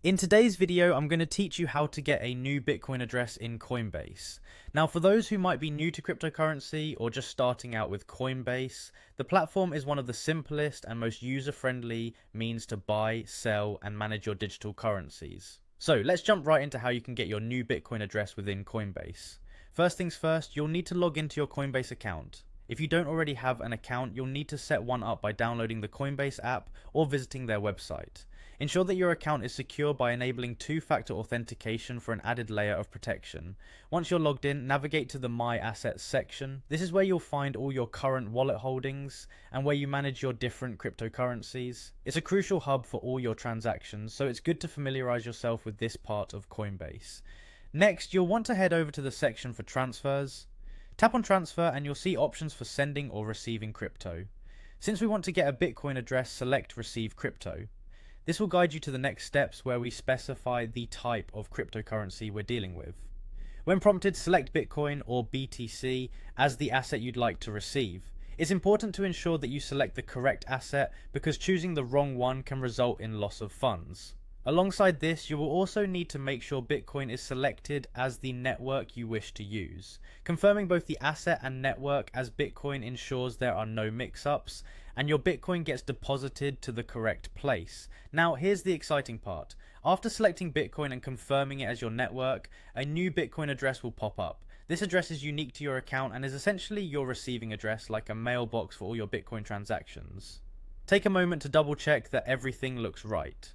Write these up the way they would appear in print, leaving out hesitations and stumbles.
In today's video, I'm going to teach you how to get a new Bitcoin address in Coinbase. Now, for those who might be new to cryptocurrency or just starting out with Coinbase, the platform is one of the simplest and most user-friendly means to buy, sell, and manage your digital currencies. So let's jump right into how you can get your new Bitcoin address within Coinbase. First things first, you'll need to log into your Coinbase account. If you don't already have an account, you'll need to set one up by downloading the Coinbase app or visiting their website. Ensure that your account is secure by enabling two-factor authentication for an added layer of protection. Once you're logged in, navigate to the My Assets section. This is where you'll find all your current wallet holdings and where you manage your different cryptocurrencies. It's a crucial hub for all your transactions, so it's good to familiarize yourself with this part of Coinbase. Next, you'll want to head over to the section for transfers. Tap on transfer and you'll see options for sending or receiving crypto. Since we want to get a Bitcoin address, select Receive Crypto. This will guide you to the next steps where we specify the type of cryptocurrency we're dealing with. When prompted, select Bitcoin or BTC as the asset you'd like to receive. It's important to ensure that you select the correct asset because choosing the wrong one can result in loss of funds. Alongside this, you will also need to make sure Bitcoin is selected as the network you wish to use. Confirming both the asset and network as Bitcoin ensures there are no mix-ups and your Bitcoin gets deposited to the correct place. Now here's the exciting part. After selecting Bitcoin and confirming it as your network, a new Bitcoin address will pop up. This address is unique to your account and is essentially your receiving address, like a mailbox for all your Bitcoin transactions. Take a moment to double check that everything looks right.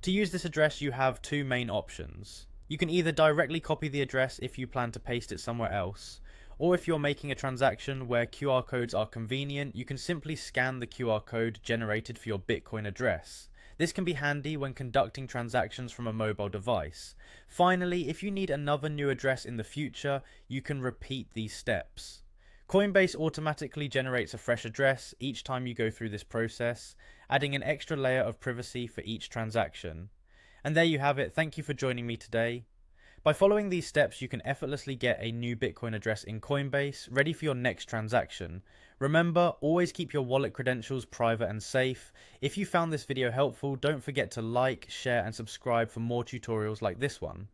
To use this address, you have two main options. You can either directly copy the address if you plan to paste it somewhere else, or if you're making a transaction where QR codes are convenient, you can simply scan the QR code generated for your Bitcoin address. This can be handy when conducting transactions from a mobile device. Finally, if you need another new address in the future, you can repeat these steps. Coinbase automatically generates a fresh address each time you go through this process, adding an extra layer of privacy for each transaction. And there you have it. Thank you for joining me today. By following these steps, you can effortlessly get a new Bitcoin address in Coinbase, ready for your next transaction. Remember, always keep your wallet credentials private and safe. If you found this video helpful, don't forget to like, share, and subscribe for more tutorials like this one.